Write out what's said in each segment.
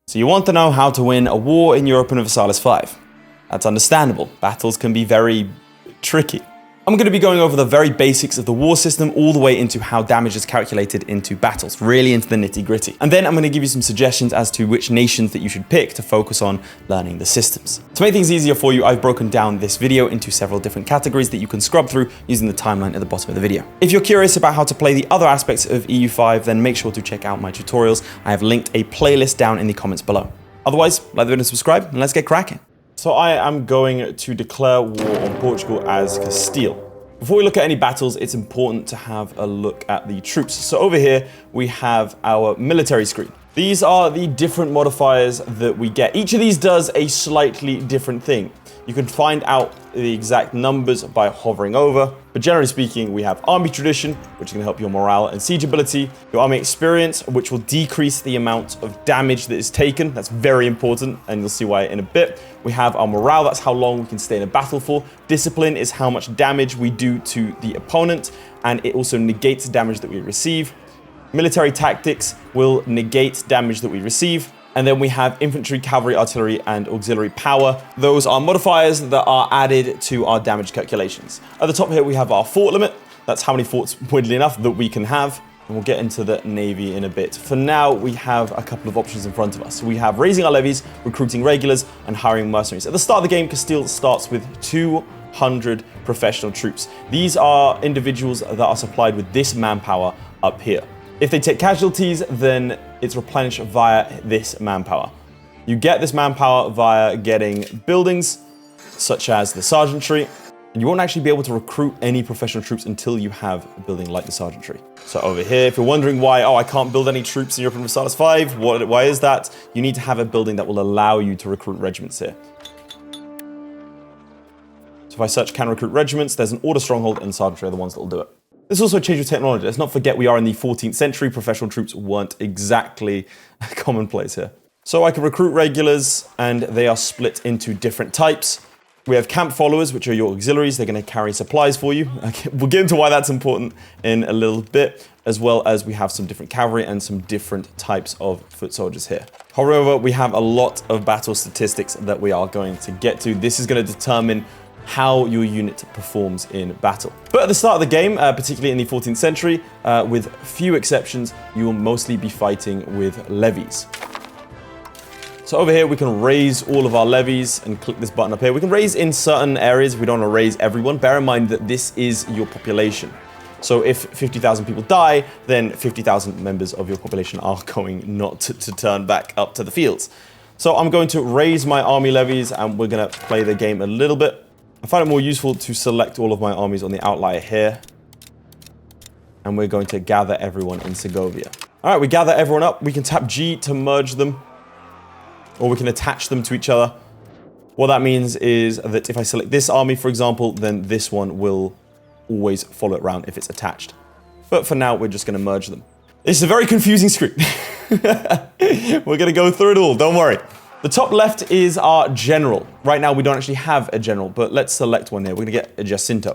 So you want to know how to win a war in Europa Universalis 5. That's understandable. Battles can be very tricky. I'm going to be going over the very basics of the war system all the way into how damage is calculated into battles, really into the nitty-gritty. And then I'm going to give you some suggestions as to which nations that you should pick to focus on learning the systems. To make things easier for you, I've broken down this video into several different categories that you can scrub through using the timeline at the bottom of the video. If you're curious about how to play the other aspects of EU5, then make sure to check out my tutorials. I have linked a playlist down in the comments below. Otherwise, like the video and subscribe, and let's get cracking. So I am going to declare war on Portugal as Castile. Before we look at any battles, it's important to have a look at the troops. So over here, we have our military screen. These are the different modifiers that we get. Each of these does a slightly different thing. You can find out the exact numbers by hovering over, but generally speaking, we have army tradition, which can help your morale and siege ability, your army experience, which will decrease the amount of damage that is taken. That's very important, and you'll see why in a bit. We have our morale, that's how long we can stay in a battle for. Discipline is how much damage we do to the opponent, and it also negates damage that we receive. Military tactics will negate damage that we receive. And then we have infantry, cavalry, artillery, and auxiliary power. Those are modifiers that are added to our damage calculations. At the top here, we have our fort limit. That's how many forts, weirdly enough, that we can have. And we'll get into the navy in a bit. For now, we have a couple of options in front of us. We have raising our levies, recruiting regulars, and hiring mercenaries. At the start of the game, Castile starts with 200 professional troops. These are individuals that are supplied with this manpower up here. If they take casualties, then it's replenished via this manpower. You get this manpower via getting buildings, such as the sergeantry, and you won't actually be able to recruit any professional troops until you have a building like the sergeantry. So over here, if you're wondering why, I can't build any troops in Europa Universalis 5, why is that? You need to have a building that will allow you to recruit regiments here. So if I search can recruit regiments, there's an order stronghold and sergeantry are the ones that will do it. This also changed with technology. Let's not forget we are in the 14th century. Professional troops weren't exactly commonplace here. So I can recruit regulars, and they are split into different types. We have camp followers, which are your auxiliaries. They're going to carry supplies for you. We'll get into why that's important in a little bit, as well as we have some different cavalry and some different types of foot soldiers here. However, we have a lot of battle statistics that we are going to get to. This is going to determine how your unit performs in battle. But at the start of the game, particularly in the 14th century, with few exceptions, you will mostly be fighting with levies. So over here, we can raise all of our levies and click this button up here. We can raise in certain areas. We don't want to raise everyone. Bear in mind that this is your population. So if 50,000 people die, then 50,000 members of your population are going not to turn back up to the fields. So I'm going to raise my army levies, and we're going to play the game a little bit. I find it more useful to select all of my armies on the outlier here. And we're going to gather everyone in Segovia. All right, we gather everyone up. We can tap G to merge them, or we can attach them to each other. What that means is that if I select this army, for example, then this one will always follow it around if it's attached. But for now, we're just going to merge them. This is a very confusing screen. We're going to go through it all, don't worry. The top left is our general. Right now, we don't actually have a general, but let's select one here. We're going to get a Jacinto.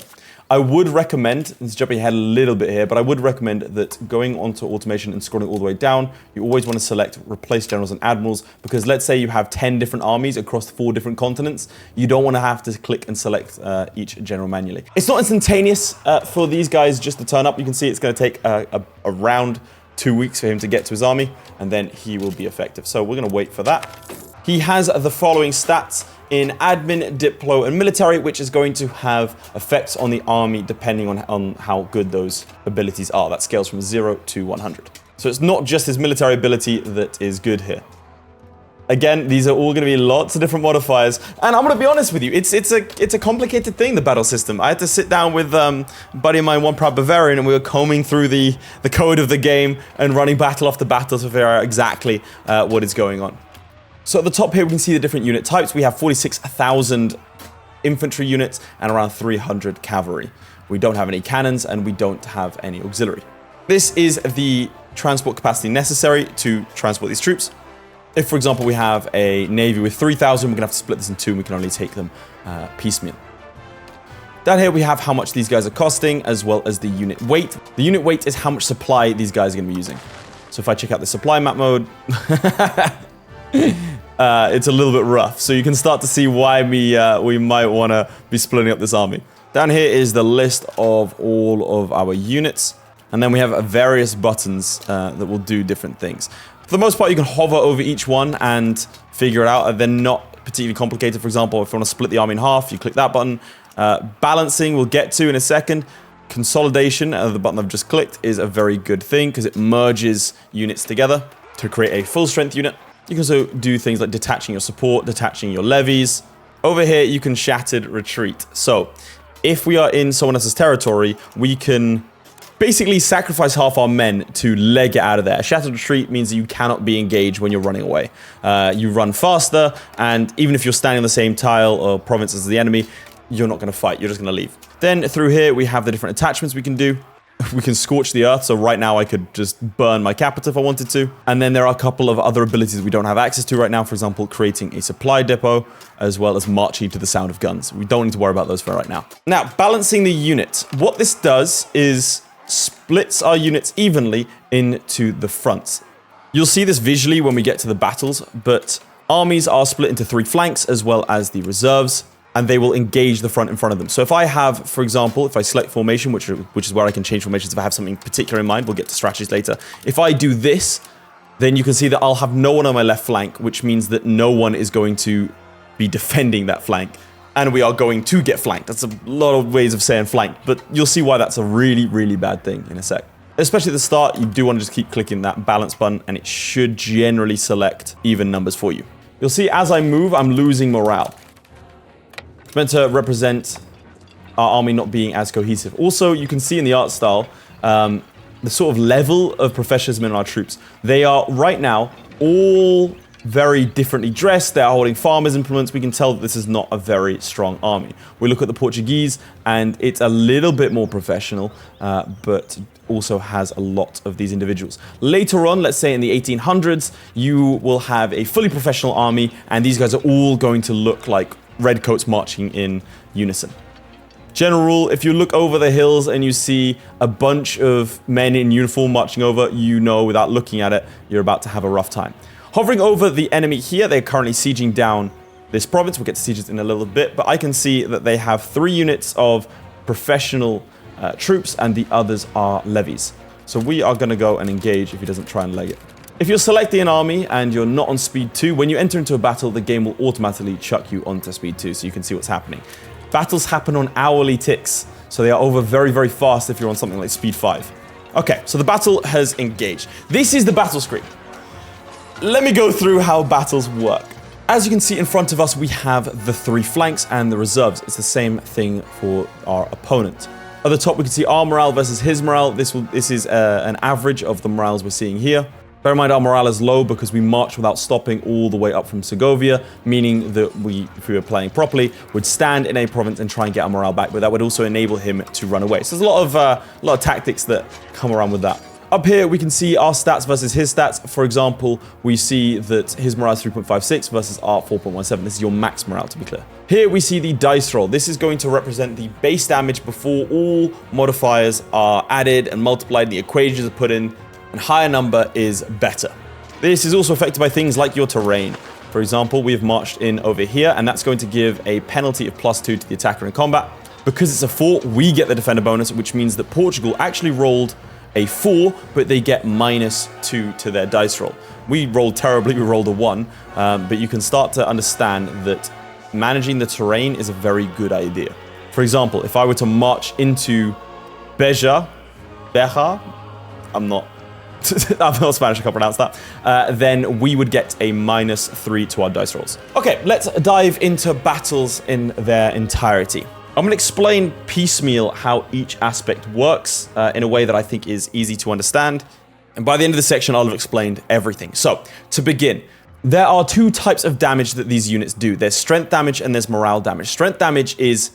I would recommend, let's jump ahead a little bit here, but I would recommend that going onto automation and scrolling all the way down, you always want to select replace generals and admirals, because let's say you have 10 different armies across 4 different continents. You don't want to have to click and select each general manually. It's not instantaneous for these guys just to turn up. You can see it's going to take around 2 weeks for him to get to his army, and then he will be effective. So we're going to wait for that. He has the following stats in admin, diplo, and military, which is going to have effects on the army depending on how good those abilities are. That scales from 0 to 100. So it's not just his military ability that is good here. Again, these are all going to be lots of different modifiers, and I'm going to be honest with you, it's a complicated thing, the battle system. I had to sit down with a buddy of mine, One Proud Bavarian, and we were combing through the code of the game and running battle after battle to figure out exactly what is going on. So at the top here, we can see the different unit types. We have 46,000 infantry units and around 300 cavalry. We don't have any cannons, and we don't have any auxiliary. This is the transport capacity necessary to transport these troops. If, for example, we have a navy with 3,000, we're going to have to split this in 2, and we can only take them piecemeal. Down here, we have how much these guys are costing, as well as the unit weight. The unit weight is how much supply these guys are going to be using. So if I check out the supply map mode, it's a little bit rough. So you can start to see why we might want to be splitting up this army. Down here is the list of all of our units. And then we have various buttons that will do different things. For the most part, you can hover over each one and figure it out. They're not particularly complicated. For example, if you want to split the army in half, you click that button. Balancing, we'll get to in a second. Consolidation, the button I've just clicked, is a very good thing because it merges units together to create a full strength unit. You can also do things like detaching your support, detaching your levies. Over here, you can shattered retreat. So if we are in someone else's territory, we can basically sacrifice half our men to leg it out of there. Shattered retreat means that you cannot be engaged when you're running away. You run faster, and even if you're standing on the same tile or province as the enemy, you're not going to fight, you're just going to leave. Then through here, we have the different attachments we can do. We can scorch the earth, so right now I could just burn my capital if I wanted to. And then there are a couple of other abilities we don't have access to right now. For example, creating a supply depot, as well as marching to the sound of guns. We don't need to worry about those for right now. Now, balancing the unit. What this does is splits our units evenly into the fronts. You'll see this visually when we get to the battles, but armies are split into 3 flanks as well as the reserves, and they will engage the front in front of them. So if I have, for example, if I select formation, which is where I can change formations if I have something particular in mind, we'll get to strategies later. If I do this, then you can see that I'll have no one on my left flank, which means that no one is going to be defending that flank. And we are going to get flanked. That's a lot of ways of saying flanked, but you'll see why that's a really, really bad thing in a sec. Especially at the start, you do want to just keep clicking that balance button, and it should generally select even numbers for you. You'll see as I move, I'm losing morale. It's meant to represent our army not being as cohesive. Also, you can see in the art style, the sort of level of professionalism in our troops. They are right now all very differently dressed. They're holding farmers' implements. We can tell that this is not a very strong army. We look at the Portuguese, and it's a little bit more professional, but also has a lot of these individuals. Later on, let's say in the 1800s, you will have a fully professional army, and these guys are all going to look like redcoats marching in unison. General rule, if you look over the hills and you see a bunch of men in uniform marching over, you know without looking at it, you're about to have a rough time. Hovering over the enemy here, they're currently sieging down this province. We'll get to sieges in a little bit, but I can see that they have 3 units of professional troops, and the others are levies. So we are going to go and engage if he doesn't try and leg it. If you're selecting an army and you're not on speed 2, when you enter into a battle, the game will automatically chuck you onto speed 2 so you can see what's happening. Battles happen on hourly ticks, so they are over very, very fast if you're on something like speed 5. Okay, so the battle has engaged. This is the battle screen. Let me go through how battles work. As you can see in front of us, we have the 3 flanks and the reserves. It's the same thing for our opponent. At the top, we can see our morale versus his morale. This is an average of the morales we're seeing here. Bear in mind, our morale is low because we marched without stopping all the way up from Segovia, meaning that if we were playing properly, would stand in a province and try and get our morale back, but that would also enable him to run away. So there's a lot of tactics that come around with that. Up here, we can see our stats versus his stats. For example, we see that his morale is 3.56 versus our 4.17. This is your max morale, to be clear. Here, we see the dice roll. This is going to represent the base damage before all modifiers are added and multiplied, and the equations are put in, and higher number is better. This is also affected by things like your terrain. For example, we have marched in over here, and that's going to give a penalty of +2 to the attacker in combat. Because it's a fort, we get the defender bonus, which means that Portugal actually rolled a 4, but they get -2 to their dice roll. We rolled terribly, we rolled a 1, but you can start to understand that managing the terrain is a very good idea. For example, if I were to march into Beja, I'm not Spanish, I can't pronounce that, then we would get a -3 to our dice rolls. Okay, let's dive into battles in their entirety. I'm going to explain piecemeal how each aspect works in a way that I think is easy to understand. And by the end of the section, I'll have explained everything. So, to begin, there are 2 types of damage that these units do. There's strength damage and there's morale damage. Strength damage is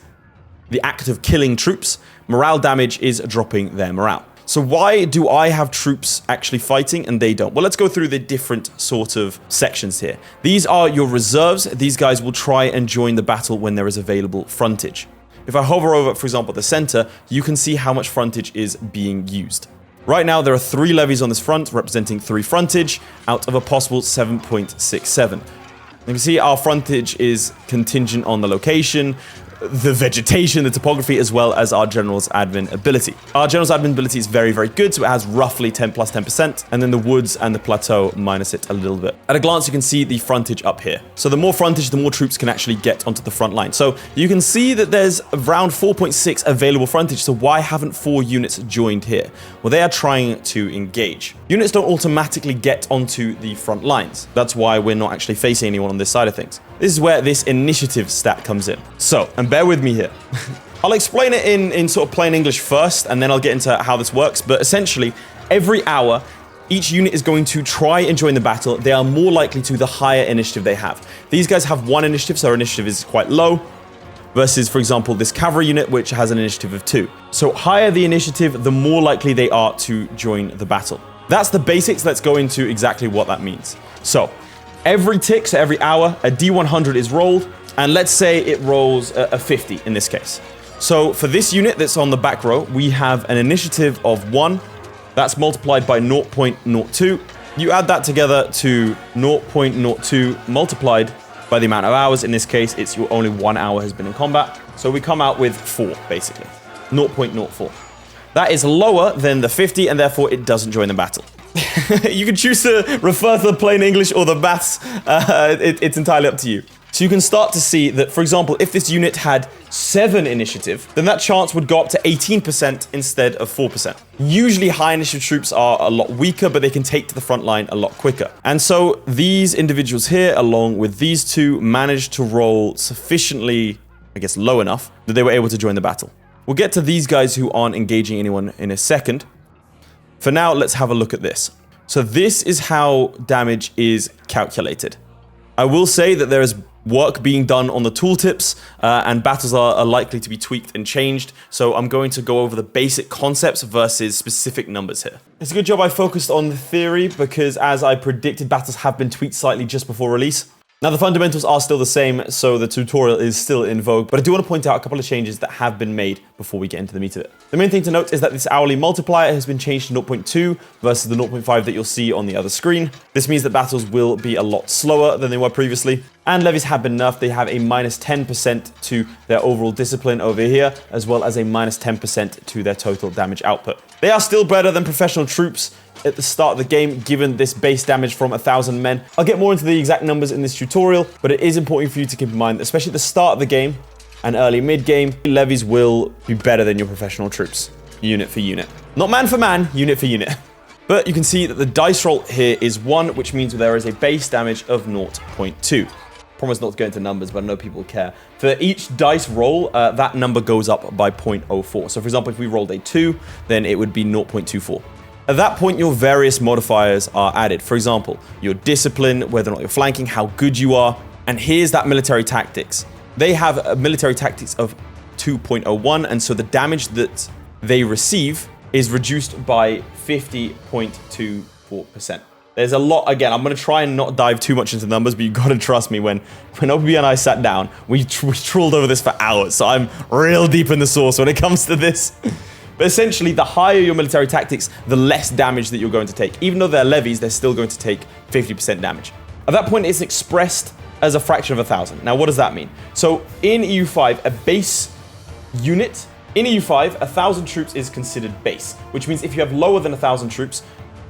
the act of killing troops. Morale damage is dropping their morale. So why do I have troops actually fighting and they don't? Well, let's go through the different sort of sections here. These are your reserves. These guys will try and join the battle when there is available frontage. If I hover over, for example, the center, you can see how much frontage is being used. Right now, there are 3 levies on this front, representing 3 frontage out of a possible 7.67. You can see our frontage is contingent on the location, the vegetation, the topography, as well as our general's admin ability. Our general's admin ability is very, very good, so it has roughly 10 plus 10%, and then the woods and the plateau minus it a little bit. At a glance, you can see the frontage up here. So the more frontage, the more troops can actually get onto the front line. So you can see that there's around 4.6 available frontage, so why haven't 4 units joined here? Well, they are trying to engage. Units don't automatically get onto the front lines. That's why we're not actually facing anyone on this side of things. This is where this initiative stat comes in. So, and bear with me here. I'll explain it in sort of plain English first, and then I'll get into how this works. But essentially, every hour, each unit is going to try and join the battle. They are more likely to the higher initiative they have. These guys have 1 initiative, so our initiative is quite low, versus, for example, this cavalry unit, which has an initiative of 2. So higher the initiative, the more likely they are to join the battle. That's the basics. Let's go into exactly what that means. So every tick, so every hour, a D100 is rolled, and let's say it rolls a 50 in this case. So for this unit that's on the back row, we have an initiative of 1. That's multiplied by 0.02. You add that together to 0.02 multiplied by the amount of hours. In this case, it's your only 1 hour has been in combat. So we come out with 4, basically. 0.04. That is lower than the 50, and therefore it doesn't join the battle. You can choose to refer to the plain English or the maths. It's entirely up to you. So you can start to see that, for example, if this unit had 7 initiative, then that chance would go up to 18% instead of 4%. Usually high initiative troops are a lot weaker, but they can take to the front line a lot quicker. And so these individuals here, along with these 2, managed to roll sufficiently, I guess, low enough that they were able to join the battle. We'll get to these guys who aren't engaging anyone in a second. For now, let's have a look at this. So this is how damage is calculated. I will say that there is work being done on the tooltips, and battles are likely to be tweaked and changed, so I'm going to go over the basic concepts versus specific numbers here. It's a good job I focused on the theory, because as I predicted, battles have been tweaked slightly just before release. Now, the fundamentals are still the same, so the tutorial is still in vogue, but I do want to point out a couple of changes that have been made before we get into the meat of it. The main thing to note is that this hourly multiplier has been changed to 0.2 versus the 0.5 that you'll see on the other screen. This means that battles will be a lot slower than they were previously, and levies have been nerfed. They have a minus 10% to their overall discipline over here, as well as a minus 10% to their total damage output. They are still better than professional troops at the start of the game, given this base damage from 1,000 men. I'll get more into the exact numbers in this tutorial, but it is important for you to keep in mind, especially at the start of the game and early mid-game, levies will be better than your professional troops, unit for unit. Not man for man, unit for unit. But you can see that the dice roll here is 1, which means there is a base damage of 0.2. Promise not to go into numbers, but I know people care. For each dice roll, that number goes up by 0.04. So for example, if we rolled a 2, then it would be 0.24. At that point, your various modifiers are added. For example, your discipline, whether or not you're flanking, how good you are. And here's that military tactics. They have a military tactics of 2.01, and so the damage that they receive is reduced by 50.24%. There's a lot. Again, I'm going to try and not dive too much into numbers, but you got to trust me, when OB and I sat down, we trawled over this for hours, so I'm real deep in the source when it comes to this. But essentially, the higher your military tactics, the less damage that you're going to take. Even though they're levies, they're still going to take 50% damage. At that point, it's expressed as a fraction of 1,000. Now, what does that mean? So in EU5, a base unit, in EU5, 1,000 troops is considered base, which means if you have lower than 1,000 troops,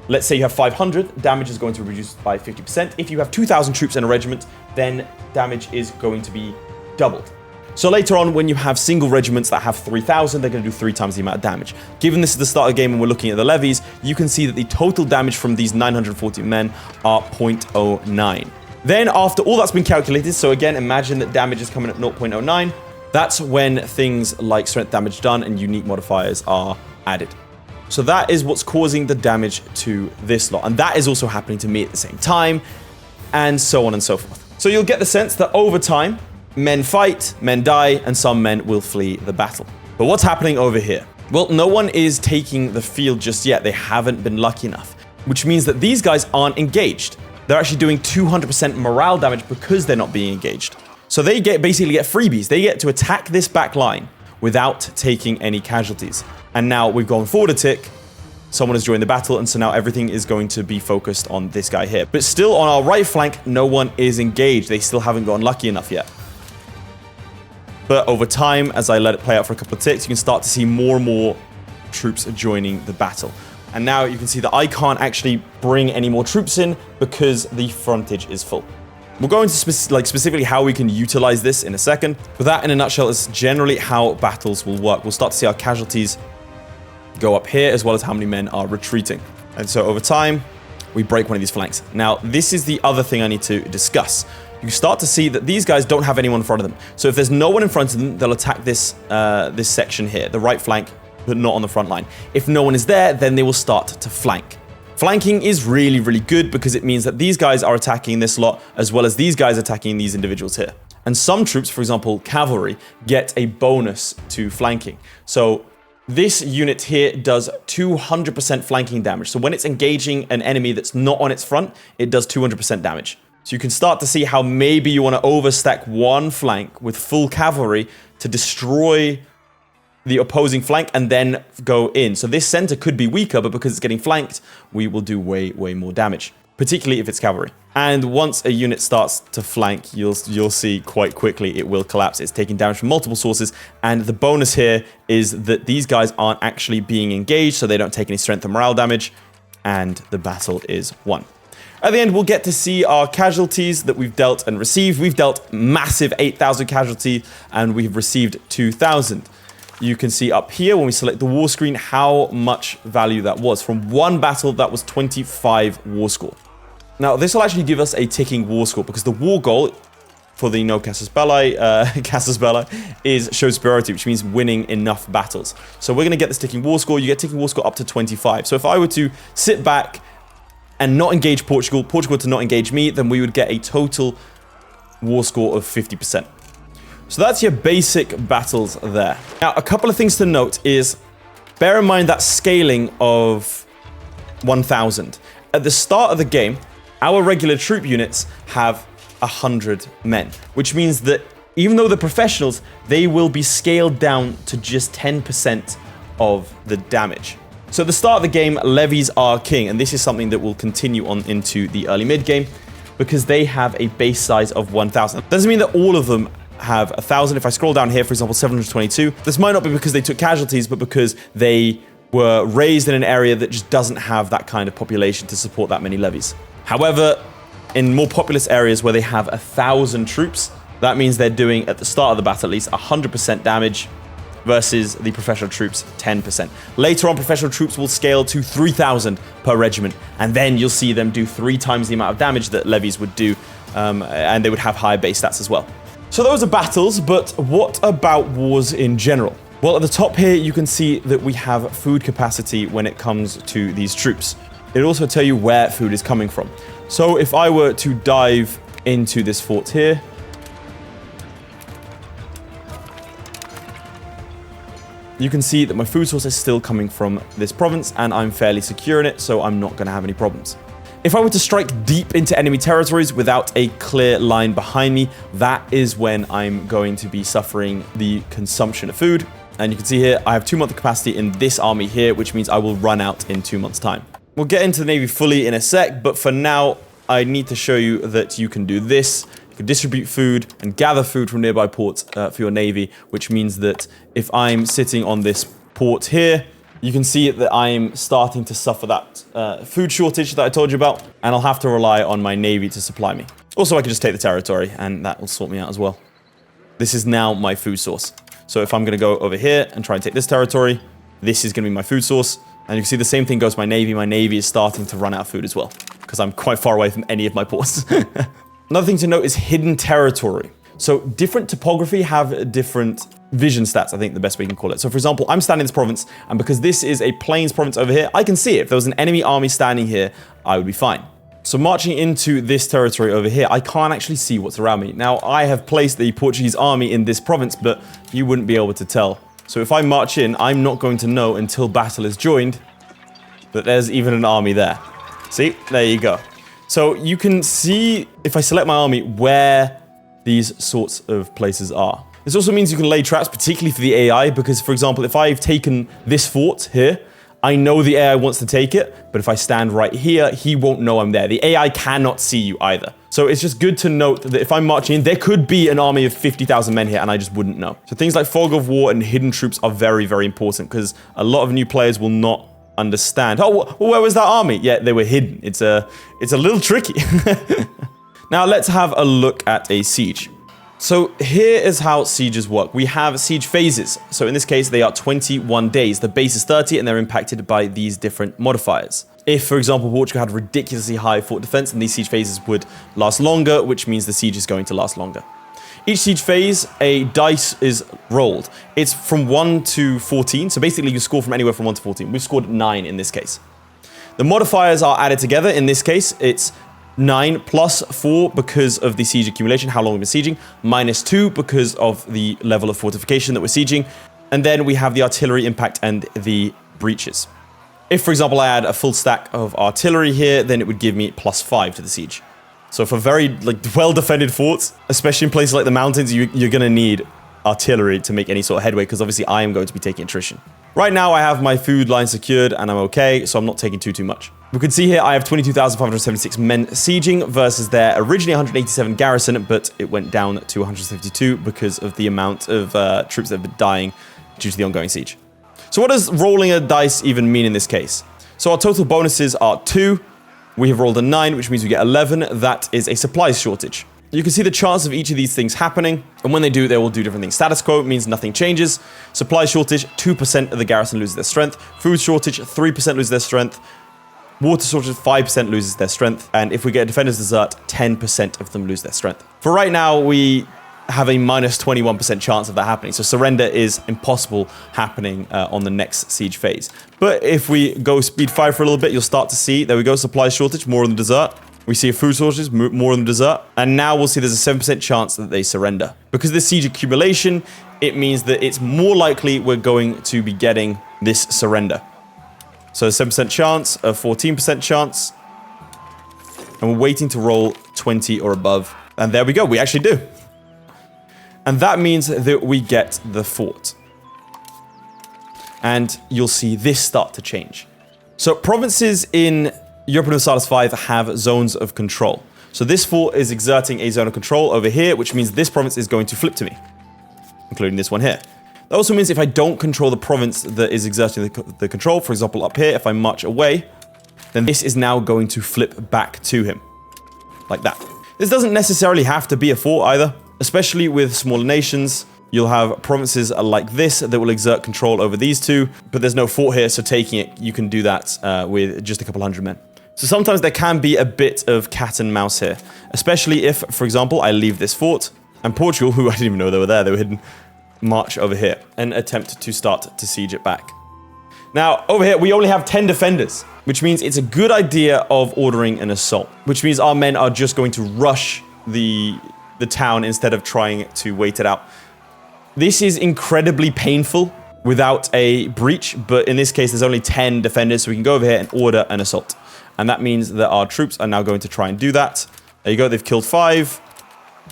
let's say you have 500, damage is going to reduce by 50%. If you have 2,000 troops in a regiment, then damage is going to be doubled. So later on, when you have single regiments that have 3,000, they're going to do 3 times the amount of damage. Given this is the start of the game and we're looking at the levies, you can see that the total damage from these 940 men are 0.09. Then after all that's been calculated, so again, imagine that damage is coming at 0.09, that's when things like strength damage done and unique modifiers are added. So that is what's causing the damage to this lot. And that is also happening to me at the same time, and so on and so forth. So you'll get the sense that over time, men fight, men die, and some men will flee the battle. But what's happening over here? Well, no one is taking the field just yet. They haven't been lucky enough, which means that these guys aren't engaged. They're actually doing 200% morale damage because they're not being engaged. So they basically get freebies. They get to attack this back line without taking any casualties. And now we've gone forward a tick, someone has joined the battle, and so now everything is going to be focused on this guy here. But still, on our right flank, no one is engaged. They still haven't gotten lucky enough yet. But over time, as I let it play out for a couple of ticks, you can start to see more and more troops joining the battle. And now you can see that I can't actually bring any more troops in because the frontage is full. We'll go into specifically how we can utilize this in a second. But that, in a nutshell, is generally how battles will work. We'll start to see our casualties go up here, as well as how many men are retreating. And so over time, we break one of these flanks. Now, this is the other thing I need to discuss. You start to see that these guys don't have anyone in front of them. So if there's no one in front of them, they'll attack this, this section here, the right flank, but not on the front line. If no one is there, then they will start to flank. Flanking is really, really good because it means that these guys are attacking this lot, as well as these guys attacking these individuals here. And some troops, for example, cavalry, get a bonus to flanking. So this unit here does 200% flanking damage. So when it's engaging an enemy that's not on its front, it does 200% damage. So you can start to see how maybe you want to overstack one flank with full cavalry to destroy the opposing flank and then go in. So this center could be weaker, but because it's getting flanked, we will do way, way more damage, particularly if it's cavalry. And once a unit starts to flank, you'll see quite quickly it will collapse. It's taking damage from multiple sources, and the bonus here is that these guys aren't actually being engaged, so they don't take any strength or morale damage, and the battle is won. At the end, we'll get to see our casualties that we've dealt and received. We've dealt massive 8,000 casualty, and we've received 2,000. You can see up here when we select the war screen how much value that was. From one battle, that was 25 war score. Now, this will actually give us a ticking war score because the war goal for the no casus belli, is show superiority, which means winning enough battles. So we're going to get this ticking war score. You get ticking war score up to 25. So if I were to sit back and not engage Portugal, Portugal to not engage me, then we would get a total war score of 50%. So that's your basic battles there. Now, a couple of things to note is, bear in mind that scaling of 1,000. At the start of the game, our regular troop units have 100 men, which means that even though they're professionals, they will be scaled down to just 10% of the damage. So at the start of the game, levies are king, and this is something that will continue on into the early mid game because they have a base size of 1,000. Doesn't mean that all of them have 1,000. If I scroll down here, for example, 722, this might not be because they took casualties, but because they were raised in an area that just doesn't have that kind of population to support that many levies. However, in more populous areas where they have 1,000 troops, that means they're doing, at the start of the battle at least, 100% damage versus the professional troops 10%. Later on, professional troops will scale to 3,000 per regiment, and then you'll see them do 3 times the amount of damage that levies would do, and they would have higher base stats as well. So those are battles, but what about wars in general? Well, at the top here, you can see that we have food capacity when it comes to these troops. It'll also tell you where food is coming from. So if I were to dive into this fort here, you can see that my food source is still coming from this province, and I'm fairly secure in it, so I'm not going to have any problems. If I were to strike deep into enemy territories without a clear line behind me, that is when I'm going to be suffering the consumption of food. And you can see here, I have 2 months capacity in this army here, which means I will run out in 2 months' time. We'll get into the Navy fully in a sec, but for now, I need to show you that you can do this. You can distribute food and gather food from nearby ports for your Navy, which means that if I'm sitting on this port here, you can see that I'm starting to suffer that food shortage that I told you about, and I'll have to rely on my Navy to supply me. Also, I can just take the territory, and that will sort me out as well. This is now my food source. So if I'm going to go over here and try and take this territory, this is going to be my food source. And you can see the same thing goes to my Navy. My Navy is starting to run out of food as well, because I'm quite far away from any of my ports. Another thing to note is hidden territory. So different topography have different vision stats, I think the best way you can call it. So for example, I'm standing in this province, and because this is a plains province over here, I can see it. If there was an enemy army standing here, I would be fine. So marching into this territory over here, I can't actually see what's around me. Now, I have placed the Portuguese army in this province, but you wouldn't be able to tell. So if I march in, I'm not going to know until battle is joined that there's even an army there. See, there you go. So you can see, if I select my army, where these sorts of places are. This also means you can lay traps, particularly for the AI, because, for example, if I've taken this fort here, I know the AI wants to take it, but if I stand right here, he won't know I'm there. The AI cannot see you either. So it's just good to note that if I'm marching in, there could be an army of 50,000 men here and I just wouldn't know. So things like fog of war and hidden troops are very, very important because a lot of new players will not understand. Oh, well, where was that army? Yeah, they were hidden. It's a little tricky. Now let's have a look at a siege. So here is how sieges work. We have siege phases. So in this case, they are 21 days. The base is 30 and they're impacted by these different modifiers. If, for example, Portugal had ridiculously high fort defense, then these siege phases would last longer, which means the siege is going to last longer. Each siege phase, a dice is rolled. It's from 1 to 14. So basically you score from anywhere from 1 to 14. We've scored 9 in this case. The modifiers are added together. In this case, it's 9 plus 4 because of the siege accumulation, how long we've been sieging, minus 2 because of the level of fortification that we're sieging, and then we have the artillery impact and the breaches. If, for example, I add a full stack of artillery here, then it would give me plus 5 to the siege. So for very well-defended forts, especially in places like the mountains, you're going to need artillery to make any sort of headway, because obviously I am going to be taking attrition. Right now I have my food line secured and I'm okay, so I'm not taking too much. We can see here I have 22,576 men sieging versus their originally 187 garrison, but it went down to 152 because of the amount of troops that have been dying due to the ongoing siege. So what does rolling a dice even mean in this case? So our total bonuses are 2. We have rolled a 9, which means we get 11. That is a supplies shortage. You can see the chance of each of these things happening, and when they do, they will do different things. Status quo means nothing changes. Supply shortage, 2% of the garrison loses their strength. Food shortage, 3% lose their strength. Water shortage, 5% loses their strength. And if we get a defender's desert, 10% of them lose their strength. For right now, we have a minus 21% chance of that happening. So surrender is impossible happening on the next siege phase. But if we go speed 5 for a little bit, you'll start to see, there we go, supply shortage, more in the desert. We see a food shortage, more in the desert. And now we'll see there's a 7% chance that they surrender. Because of this siege accumulation, it means that it's more likely we're going to be getting this surrender. So a 7% chance, a 14% chance. And we're waiting to roll 20 or above. And there we go, we actually do. And that means that we get the fort. And you'll see this start to change. So provinces in Europa Universalis 5 have zones of control. So this fort is exerting a zone of control over here, which means this province is going to flip to me, including this one here. That also means if I don't control the province that is exerting the control, for example up here, if I march away, then this is now going to flip back to him, like that. This doesn't necessarily have to be a fort either, especially with smaller nations. You'll have provinces like this that will exert control over these two, but there's no fort here, so taking it, you can do that with just a couple hundred men. So sometimes there can be a bit of cat and mouse here, especially if, for example, I leave this fort, and Portugal, who I didn't even know they were hidden, march over here and attempt to start to siege it back. Now, over here, we only have 10 defenders, which means it's a good idea of ordering an assault, which means our men are just going to rush the town instead of trying to wait it out. This is incredibly painful without a breach, but in this case, there's only 10 defenders, so we can go over here and order an assault. And that means that our troops are now going to try and do that. There you go, they've killed 5,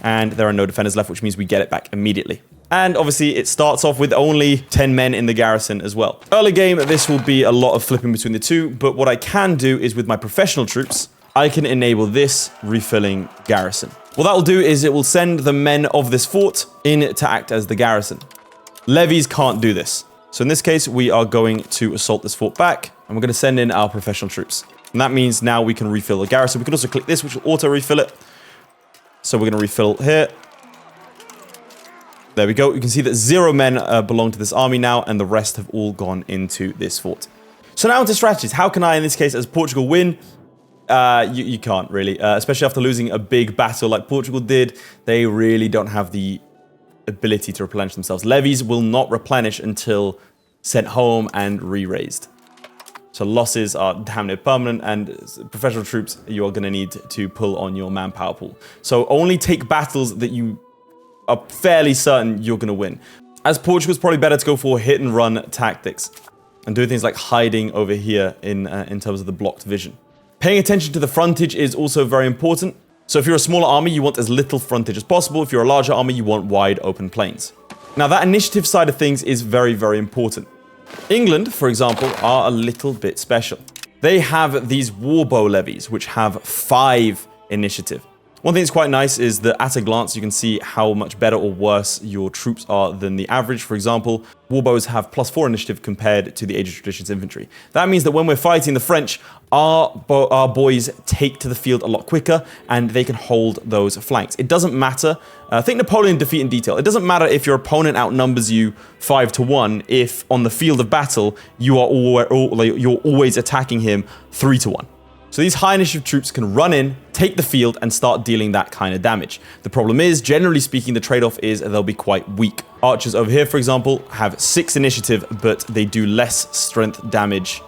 and there are no defenders left, which means we get it back immediately. And obviously, it starts off with only 10 men in the garrison as well. Early game, this will be a lot of flipping between the two, but what I can do is with my professional troops, I can enable this refilling garrison. What that will do is it will send the men of this fort in to act as the garrison. Levies can't do this. So in this case, we are going to assault this fort back, and we're going to send in our professional troops. And that means now we can refill the garrison. We can also click this, which will auto-refill it. So we're going to refill here. There we go. You can see that 0 men belong to this army now, and the rest have all gone into this fort. So now into strategies. How can I, in this case, as Portugal, win? You can't really, especially after losing a big battle like Portugal did. They really don't have the ability to replenish themselves. Levies will not replenish until sent home and re-raised. So losses are damn near permanent, and professional troops, you are going to need to pull on your manpower pool. So only take battles that you are fairly certain you're going to win. As Portugal, it's probably better to go for hit and run tactics and do things like hiding over here in terms of the blocked vision. Paying attention to the frontage is also very important. So if you're a smaller army, you want as little frontage as possible. If you're a larger army, you want wide open plains. Now that initiative side of things is very, very important. England, for example, are a little bit special. They have these warbow levies, which have 5 initiative. One thing that's quite nice is that at a glance you can see how much better or worse your troops are than the average. For example, warbows have +4 initiative compared to the Age of Traditions infantry. That means that when we're fighting the French, our boys take to the field a lot quicker and they can hold those flanks. It doesn't matter. Think Napoleon defeat in detail. It doesn't matter if your opponent outnumbers you 5-1 if on the field of battle you are you're always attacking him 3-1. So these high initiative troops can run in, take the field, and start dealing that kind of damage. The problem is, generally speaking, the trade-off is they'll be quite weak. Archers over here, for example, have 6 initiative, but they do less strength damage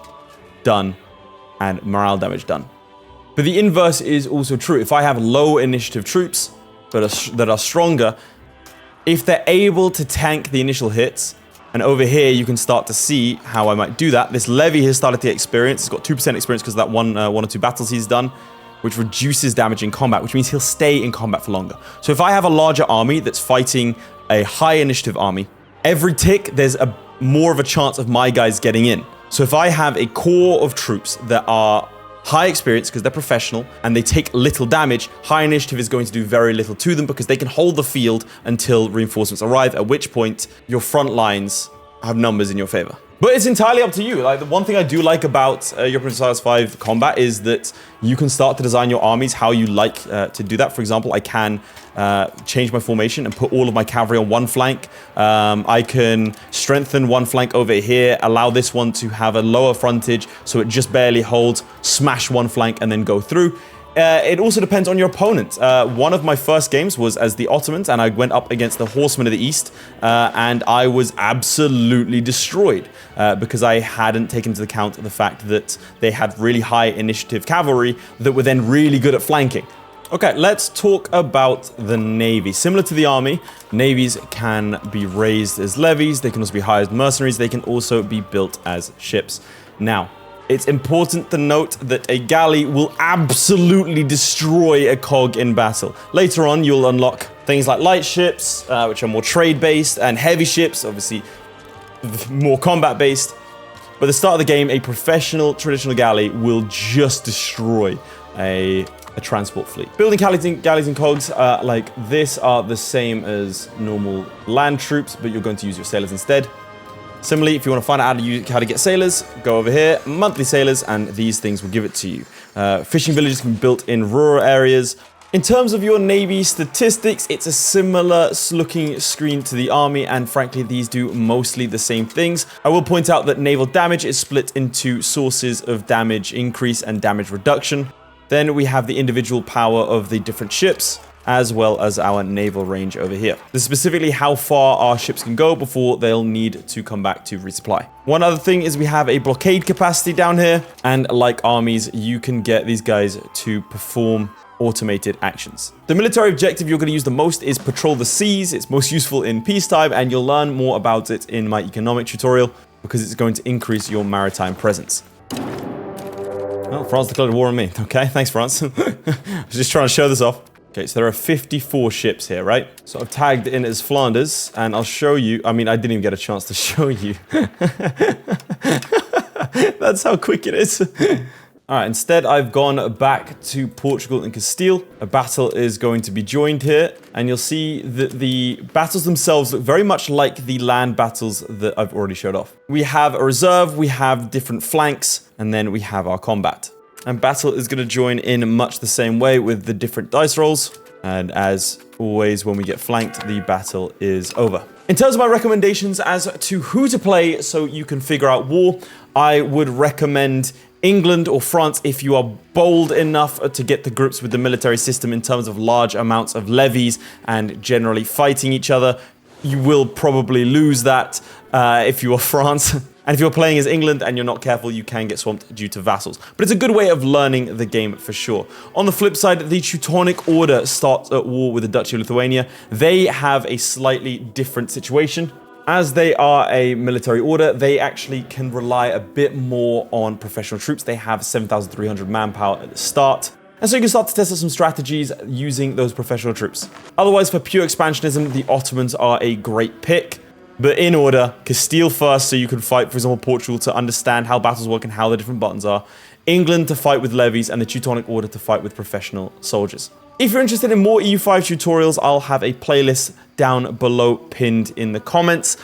done and morale damage done. But the inverse is also true. If I have low initiative troops that are stronger, if they're able to tank the initial hits, and over here, you can start to see how I might do that. This Levy has started to get experience. He's got 2% experience because of that one or 2 battles he's done, which reduces damage in combat, which means he'll stay in combat for longer. So if I have a larger army that's fighting a high initiative army, every tick, there's more of a chance of my guys getting in. So if I have a core of troops that are high experience because they're professional and they take little damage, high initiative is going to do very little to them because they can hold the field until reinforcements arrive, at which point your front lines have numbers in your favor. But it's entirely up to you. Like, the one thing I do like about Europa Universalis 5 combat is that you can start to design your armies how you like to do that. For example, I can change my formation and put all of my cavalry on one flank. I can strengthen one flank over here, allow this one to have a lower frontage so it just barely holds, smash one flank and then go through. It also depends on your opponent. One of my first games was as the Ottomans, and I went up against the Horsemen of the East, and I was absolutely destroyed because I hadn't taken into account the fact that they had really high initiative cavalry that were then really good at flanking. Okay, let's talk about the Navy. Similar to the Army, navies can be raised as levies, they can also be hired as mercenaries, they can also be built as ships. Now, it's important to note that a galley will absolutely destroy a cog in battle. Later on, you'll unlock things like light ships, which are more trade-based, and heavy ships, obviously more combat-based. But at the start of the game, a professional traditional galley will just destroy a transport fleet. Building galleys and cogs like this are the same as normal land troops, but you're going to use your sailors instead. Similarly, if you want to find out how to get sailors, go over here, monthly sailors, and these things will give it to you. Fishing villages can be built in rural areas. In terms of your navy statistics, it's a similar looking screen to the army, and frankly, these do mostly the same things. I will point out that naval damage is split into sources of damage increase and damage reduction. Then we have the individual power of the different ships, as well as our naval range over here. This is specifically how far our ships can go before they'll need to come back to resupply. One other thing is we have a blockade capacity down here, and like armies, you can get these guys to perform automated actions. The military objective you're going to use the most is patrol the seas. It's most useful in peacetime, and you'll learn more about it in my economic tutorial because it's going to increase your maritime presence. Well, France declared war on me. Okay, thanks, France. I was just trying to show this off. Okay, so there are 54 ships here, right? So I've tagged in as Flanders, and I'll show you. I mean, I didn't even get a chance to show you. That's how quick it is. All right, instead I've gone back to Portugal and Castile. A battle is going to be joined here, and you'll see that the battles themselves look very much like the land battles that I've already showed off. We have a reserve, we have different flanks, and then we have our combat. And battle is going to join in much the same way with the different dice rolls. And as always, when we get flanked, the battle is over. In terms of my recommendations as to who to play so you can figure out war, I would recommend England or France if you are bold enough to get to grips with the military system in terms of large amounts of levies and generally fighting each other. You will probably lose that if you are France. And if you're playing as England and you're not careful, you can get swamped due to vassals. But it's a good way of learning the game for sure. On the flip side, the Teutonic Order starts at war with the Duchy of Lithuania. They have a slightly different situation. As they are a military order, they actually can rely a bit more on professional troops. They have 7,300 manpower at the start. And so you can start to test out some strategies using those professional troops. Otherwise, for pure expansionism, the Ottomans are a great pick. But in order, Castile first, so you can fight, for example, Portugal to understand how battles work and how the different buttons are. England to fight with levies, and the Teutonic Order to fight with professional soldiers. If you're interested in more EU5 tutorials, I'll have a playlist down below pinned in the comments.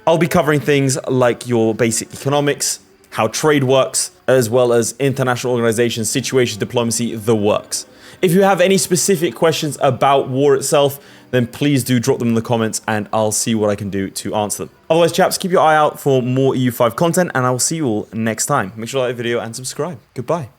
I'll be covering things like your basic economics, how trade works, as well as international organizations, situations, diplomacy, the works. If you have any specific questions about war itself, then please do drop them in the comments and I'll see what I can do to answer them. Otherwise, chaps, keep your eye out for more EU5 content and I will see you all next time. Make sure to like the video and subscribe. Goodbye.